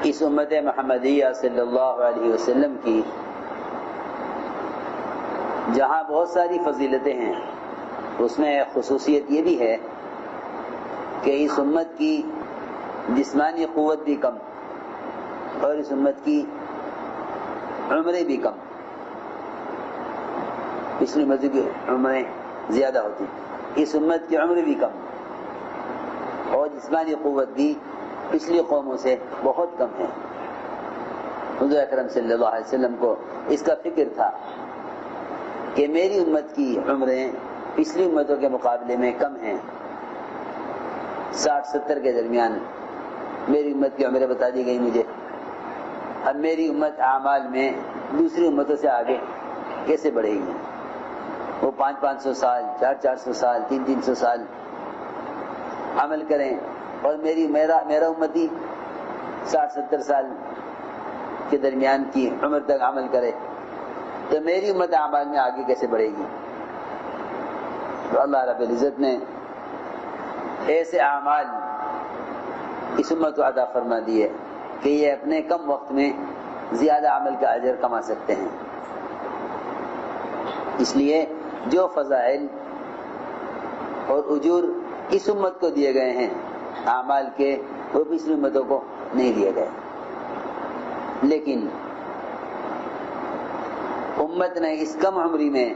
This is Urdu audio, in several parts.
اس امت محمدیہ صلی اللہ علیہ وسلم کی جہاں بہت ساری فضیلتیں ہیں، اس میں خصوصیت یہ بھی ہے کہ اس امت کی جسمانی قوت بھی کم اور اس امت کی عمریں بھی کم. پچھلی امت کی عمریں زیادہ ہوتی، اس امت کی عمر بھی کم اور جسمانی قوت بھی پچھلی قوموں سے بہت کم ہے. حضور اکرم صلی اللہ علیہ وسلم کو اس کا فکر تھا کہ میری امت کی عمریں پچھلی امتوں کے مقابلے میں کم ہیں. 60-70 کے درمیان میری امت کی عمریں بتا دی گئی مجھے. اب میری امت اعمال میں دوسری امتوں سے آگے کیسے بڑھے گی؟ وہ 500-500 سال، 400-400 سال، 300-300 سال عمل کریں اور میرا امتی 60-70 سال کے درمیان کی عمر تک عمل کرے، تو میری امت اعمال میں آگے کیسے بڑھے گی؟ تو اللہ رب العزت نے ایسے اعمال اس امت کو عطا فرما دیے کہ یہ اپنے کم وقت میں زیادہ عمل کا اجر کما سکتے ہیں. اس لیے جو فضائل اور اجور اس امت کو دیے گئے ہیں اعمال کے، وہ پچھلی امتوں کو نہیں دیے گئے. لیکن امت نے اس کم عمری میں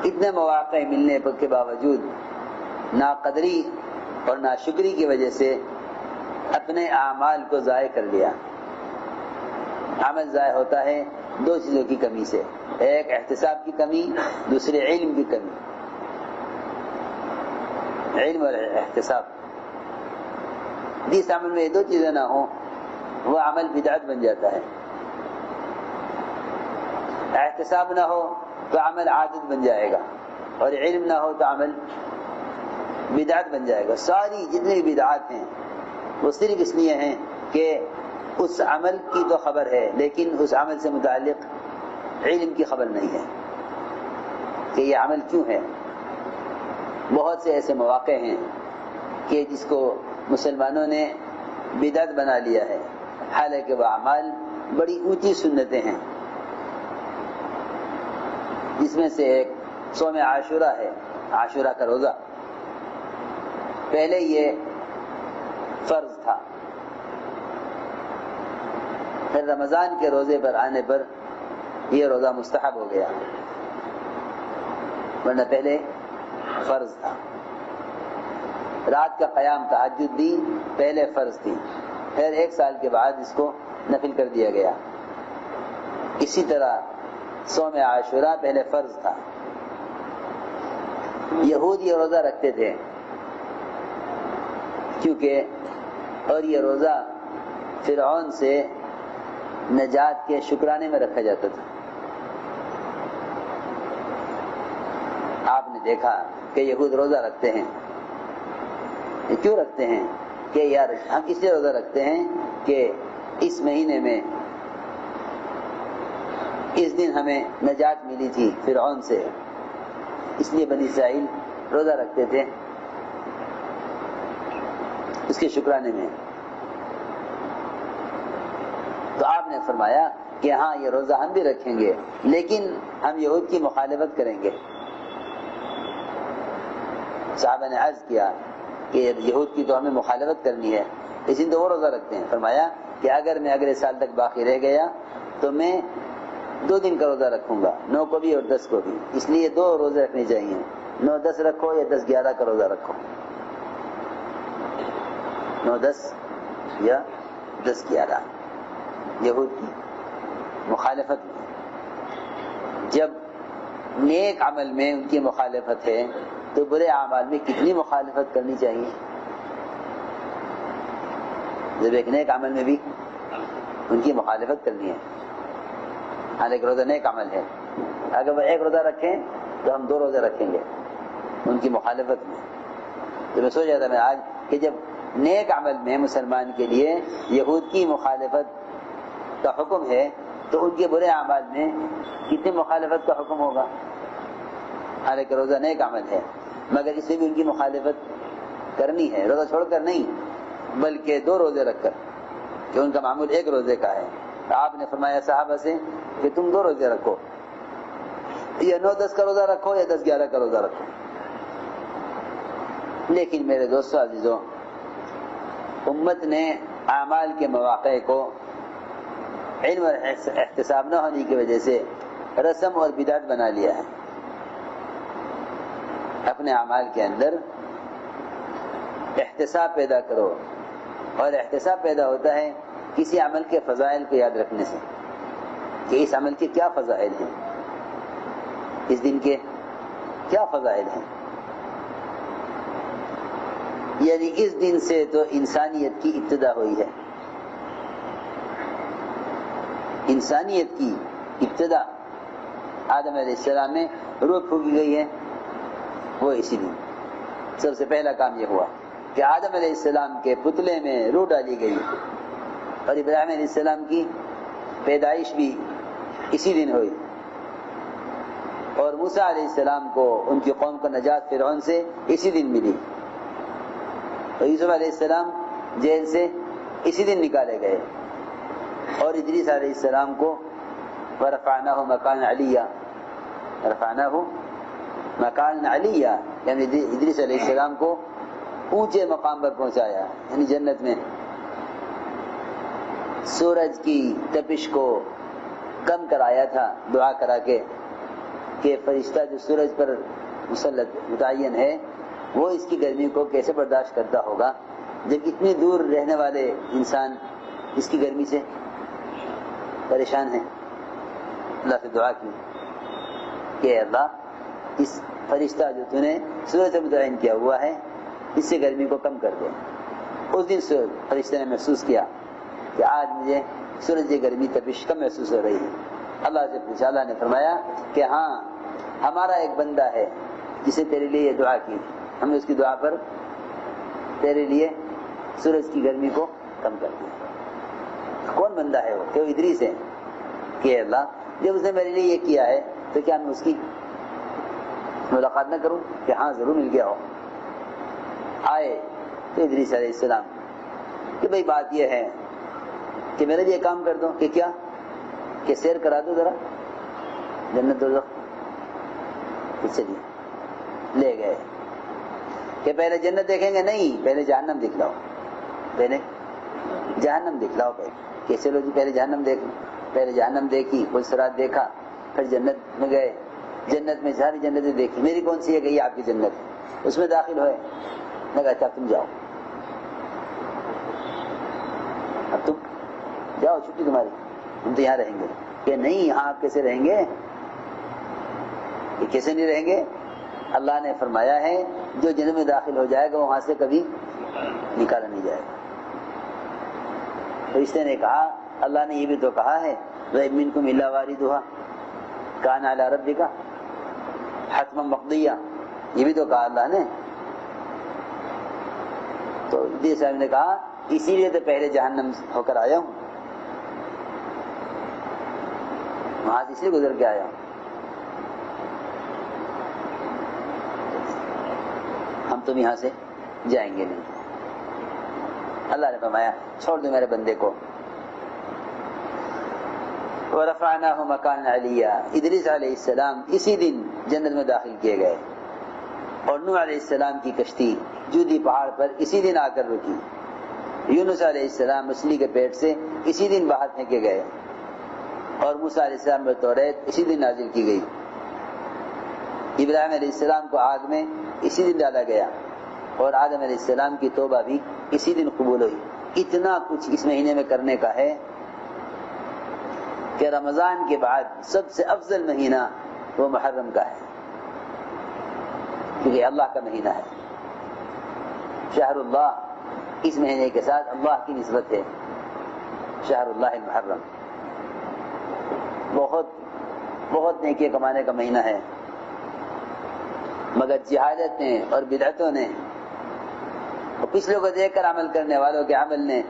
اتنے مواقع ملنے کے باوجود ناقدری اور ناشکری کی وجہ سے اپنے اعمال کو ضائع کر لیا. عمل ضائع ہوتا ہے دو چیزوں کی کمی سے، ایک احتساب کی کمی، دوسرے علم کی کمی. علم اور احتساب، جس عمل میں یہ دو چیزیں نہ ہوں وہ عمل بدعت بن جاتا ہے. احتساب نہ ہو تو عمل عادت بن جائے گا، اور علم نہ ہو تو عمل بدعت بن جائے گا. ساری جتنی بھی بدعات ہیں وہ صرف اس لیے ہیں کہ اس عمل کی تو خبر ہے لیکن اس عمل سے متعلق علم کی خبر نہیں ہے کہ یہ عمل کیوں ہے. بہت سے ایسے مواقع ہیں کہ جس کو مسلمانوں نے بدعت بنا لیا ہے، حالانکہ وہ اعمال بڑی اونچی سنتیں ہیں. جس میں سے ایک صوم عاشورہ ہے، عاشورہ کا روزہ. پہلے یہ فرض تھا، پھر رمضان کے روزے پر آنے پر یہ روزہ مستحب ہو گیا، ورنہ پہلے فرض تھا. رات کا قیام تہجد بھی پہلے فرض تھی، پھر 1 سال کے بعد اس کو نفل کر دیا گیا. اسی طرح صوم عاشورہ پہلے فرض تھا. یہود یہ روزہ رکھتے تھے کیونکہ، اور یہ روزہ فرعون سے نجات کے شکرانے میں رکھا جاتا تھا. آپ نے دیکھا کہ یہود روزہ رکھتے ہیں. یہ کیوں رکھتے ہیں؟ کہ یار ہم اس لیے روزہ رکھتے ہیں کہ اس مہینے میں اس دن ہمیں نجات ملی تھی فرعون سے، اس لیے بنی اسرائیل روزہ رکھتے تھے اس کے شکرانے میں. تو آپ نے فرمایا کہ ہاں یہ روزہ ہم بھی رکھیں گے لیکن ہم یہود کی مخالفت کریں گے. صحابہ نے عرض کیا کہ یہود کی تو ہمیں مخالفت کرنی ہے، اس دن تو وہ روزہ رکھتے ہیں. فرمایا کہ اگر میں اگلے سال تک باقی رہ گیا تو میں 2 دن کا روزہ رکھوں گا، 9 کو بھی اور 10 کو بھی. اس لیے 2 روزے رکھنے چاہیے، 9-10 رکھو یا 10-11 کا روزہ رکھو. 9-10 یا 10-11 یہود کی مخالفت میں. جب نیک عمل میں ان کی مخالفت ہے تو برے اعمال میں کتنی مخالفت کرنی چاہیے. جب ایک نیک عمل میں بھی ان کی مخالفت کرنی ہے، حالانکہ روزہ نیک عمل ہے. اگر وہ 1 روزہ رکھیں تو ہم 2 روزے رکھیں گے ان کی مخالفت میں. تو میں سوچ رہا تھا میں آج کہ جب نیک عمل میں مسلمان کے لیے یہود کی مخالفت کا حکم ہے تو ان کے برے اعمال میں کتنی مخالفت کا حکم ہوگا. حالانکہ روزہ نیک عمل ہے مگر اس میں بھی ان کی مخالفت کرنی ہے، روزہ چھوڑ کر نہیں بلکہ 2 روزے رکھ کر. کہ ان کا معمول ایک روزے کا ہے. آپ نے فرمایا صحابہ سے کہ تم 2 روزے رکھو، یا 9-10 کا روزہ رکھو یا 10-11 کا روزہ رکھو. لیکن میرے دوستو عزیزوں، امت نے اعمال کے مواقع کو علم اور احتساب نہ ہونے کی وجہ سے رسم اور بدعت بنا لیا ہے. اپنے اعمال کے اندر احتساب پیدا کرو، اور احتساب پیدا ہوتا ہے کسی عمل کے فضائل کو یاد رکھنے سے کہ اس عمل کے کیا فضائل ہیں، اس دن کے کیا فضائل ہیں. یعنی اس دن سے تو انسانیت کی ابتدا ہوئی ہے. انسانیت کی ابتدا آدم علیہ السلام میں روح پھونکی گئی ہے، وہ اسی دن. سب سے پہلا کام یہ ہوا کہ آدم علیہ السلام کے پتلے میں روح ڈالی گئی، اور ابراہیم علیہ السلام کی پیدائش بھی اسی دن ہوئی، اور موسیٰ علیہ السلام کو ان کی قوم کو نجات فرعون سے اسی دن ملی، اور یوسف علیہ السلام جیل سے اسی دن نکالے گئے، اور ادریس علیہ السلام کو ورفعناہ مکان علیہ، رفعناہ مکان علیہ یعنی ادریس علیہ السلام کو اونچے مقام پر پہنچایا، یعنی جنت میں. سورج کی تپش کو کم کرایا تھا دعا کرا کے کہ فرشتہ جو سورج پر مسلط متعین ہے وہ اس کی گرمی کو کیسے برداشت کرتا ہوگا جب اتنی دور رہنے والے انسان اس کی گرمی سے پریشان ہیں. اللہ سے دعا کی کہ اللہ اس فرشتہ جو تو نے سورج سے متعین کیا ہوا ہے اس سے گرمی کو کم کر دے. اس دن فرشتہ نے محسوس کیا کہ آج مجھے سورج کی گرمی تپش کم محسوس ہو رہی ہے. اللہ سے پوچھا، اللہ نے فرمایا کہ ہاں ہمارا ایک بندہ ہے جسے تیرے لیے یہ دعا کی، ہم نے اس کی دعا پر تیرے لیے سورج کی گرمی کو کم کر دیا. کون بندہ ہے وہ؟ کہ وہ ادریس ہے. کہ اللہ جب اس نے میرے لیے یہ کیا ہے تو کیا میں اس کی ملاقات نہ کروں؟ کہ ہاں ضرور مل گیا ہو. آئے تو ادریس علیہ السلام کہ بھئی بات یہ ہے کہ میرے لیے کام کر دو. کہ کیا؟ کہ سیر کرا دو ذرا جنت دوزخ. چلیے لے گئے کہ پہلے جنت دیکھیں گے؟ نہیں، پہلے جہنم دکھلاؤ، پہلے جہنم دکھلاؤ. کہ چلو جی پہلے جہنم دیکھ. پہلے جہنم دیکھی، پلسرات دیکھا، پھر جنت میں گئے. جنت میں ساری جنتیں دیکھی، میری کون سی ہے؟ کہ یہ آپ کی جنت ہے. اس میں داخل ہوئے. میں کہا اچھا تم جاؤ، اب تم جاؤ، چھٹی تمہاری، ہم تو یہاں رہیں گے. کہ نہیں، یہاں آپ کیسے رہیں گے؟ یہ کیسے نہیں رہیں گے؟ اللہ نے فرمایا ہے جو جنت میں داخل ہو جائے گا وہاں سے کبھی نکالا نہیں جائے گا. فرشتے نے کہا اللہ نے یہ بھی تو کہا ہے وَإِن مِّنكُمْ إِلَّا وَارِدُهَا كَانَ عَلَىٰ رَبِّكَ حَتْمًا مَقْضِيًّا، یہ بھی تو کہا اللہ نے. تو ادریس صاحب نے کہا اسی لیے تو پہلے جہنم ہو کر آیا ہوں، وہاں سے اس لیے گزر کے آیا ہوں. ہم تم یہاں سے جائیں گے نہیں. اللہ نے فرمایا چھوڑ دو میرے بندے کو. وَرَفَعْنَاهُ مَكَانًا عَلِيًّا، ادریس علیہ السلام اسی دن جنت میں داخل کیے گئے، اور نوح علیہ السلام کی کشتی جودی پہاڑ پر اسی دن آ کر رکی. یونس علیہ السلام مچھلی کے پیٹ سے اسی دن باہر پھینکے گئے، اور موسیٰ علیہ السلام پر توریت اسی دن نازل کی گئی. ابراہیم علیہ السلام کو آگ میں اسی دن ڈالا گیا، اور آدم علیہ السلام کی توبہ بھی اسی دن قبول ہوئی. اتنا کچھ اس مہینے میں کرنے کا ہے کہ رمضان کے بعد سب سے افضل مہینہ وہ محرم کا ہے، کیونکہ اللہ کا مہینہ ہے. شہر اللہ، اس مہینے کے ساتھ اللہ کی نسبت ہے. شہر اللہ المحرم بہت بہت نیکی کمانے کا مہینہ ہے، مگر جہالت نے اور بدعتوں نے اور پچھلوں کو دیکھ کر عمل کرنے والوں کے عمل نے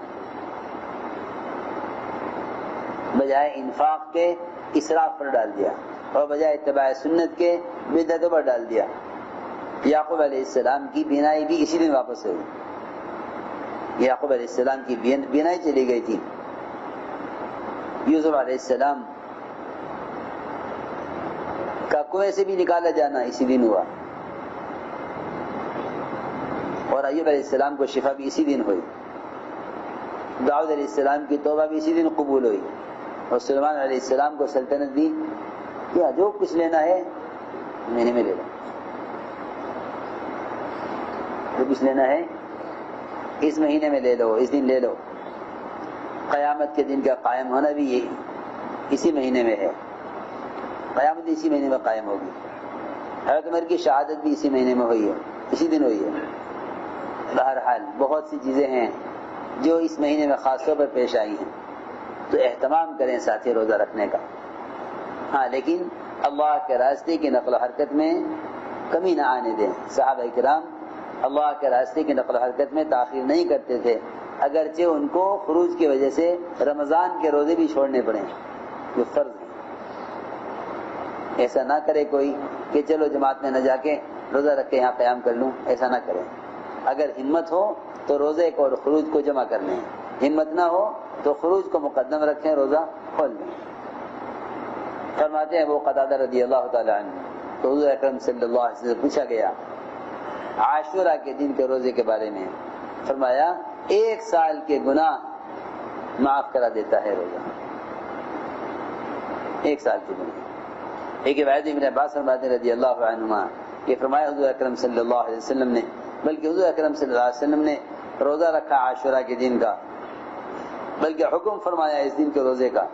بجائے انفاق کے اسراف پر ڈال دیا، اور بجائے اتباع سنت کے بدعتوں پر ڈال دیا. یعقوب علیہ السلام کی بینائی بھی اسی دن واپس ہوئی. یعقوب علیہ السلام کی بینائی چلی گئی تھی. یوسف علیہ السلام کا کنویں سے بھی نکالا جانا اسی دن ہوا, اور ایوب علیہ السلام کو شفا بھی اسی دن ہوئی. داؤد علیہ السلام کی توبہ بھی اسی دن قبول ہوئی, اور سلیمان علیہ السلام کو سلطنت دی. کیا جو کچھ لینا ہے مہینے میں لے لو, جو کچھ لینا ہے اس مہینے میں لے لو, اس دن لے لو. قیامت کے دن کا قائم ہونا بھی یہی اسی مہینے میں ہے. قیامت اسی مہینے میں قائم ہوگی. حضرت عمر کی شہادت بھی اسی مہینے میں ہوئی ہے, اسی دن ہوئی ہے. بہرحال بہت سی چیزیں ہیں جو اس مہینے میں خاص طور پر پیش آئی ہیں, تو اہتمام کریں ساتھی روزہ رکھنے کا. ہاں لیکن اللہ کے راستے کی نقل و حرکت میں کمی نہ آنے دیں. صحابہ کرام اللہ کے راستے کی نقل و حرکت میں تاخیر نہیں کرتے تھے, اگرچہ ان کو خروج کی وجہ سے رمضان کے روزے بھی چھوڑنے پڑے جو فرض ہیں. ایسا نہ کرے کوئی کہ چلو جماعت میں نہ جا کے روزہ رکھ کے یہاں قیام کر لوں, ایسا نہ کریں. اگر ہمت ہو تو روزے کو اور خروج کو جمع کر لیں, ہمت نہ ہو تو خروج کو مقدم رکھیں, روزہ کھول لیں. فرماتے ہیں وہ قتادہ رضی اللہ تعالی عنہ, تو حضور اکرم صلی اللہ علیہ وسلم سے پوچھا گیا عاشورہ کے دن کے روزے کے بارے میں. فرمایا 1 سال کے گناہ معاف کرا دیتا ہے روزہ, 1 سال کے گناہ. ایک روایت ابن عباس فرماتے ہیں رضی اللہ عنہما کہ فرمایا حضور اکرم صلی اللہ علیہ وسلم نے, بلکہ حضور اکرم صلی اللہ علیہ وسلم نے روزہ رکھا عاشورہ کے دن کا, بلکہ حکم فرمایا اس دن کے روزے کا.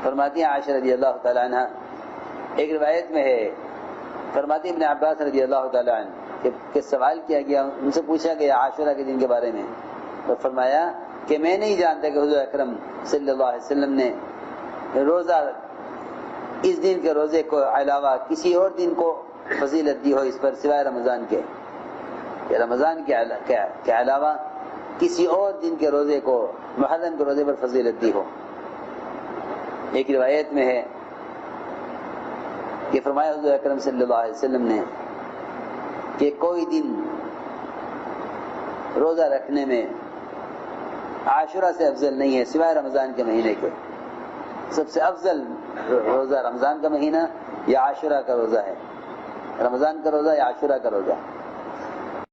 فرماتی ہیں عائشہ رضی اللہ تعالی عنہ, ایک روایت میں ہے, فرماتی ابن عباس رضی اللہ تعالی عنہ کہ سوال کیا گیا, ان سے پوچھا گیا عاشورہ کے دن کے بارے میں, تو فرمایا کہ میں نہیں جانتا کہ حضور اکرم صلی اللہ علیہ وسلم نے روزہ اس دن کے روزے کو علاوہ کسی اور دن کو فضیلت دی ہو اس پر سوائے رمضان کے, کہ رمضان کے علاوہ کسی اور دن کے روزے کو, محرم کے روزے پر فضیلت دی ہو. ایک روایت میں ہے کہ فرمایا حضور اکرم صلی اللہ علیہ وسلم نے کہ کوئی دن روزہ رکھنے میں عاشورہ سے افضل نہیں ہے سوائے رمضان کے مہینے کے. سب سے افضل روزہ رمضان کا مہینہ یا عاشورہ کا روزہ ہے, رمضان کا روزہ یا عاشورہ کا روزہ.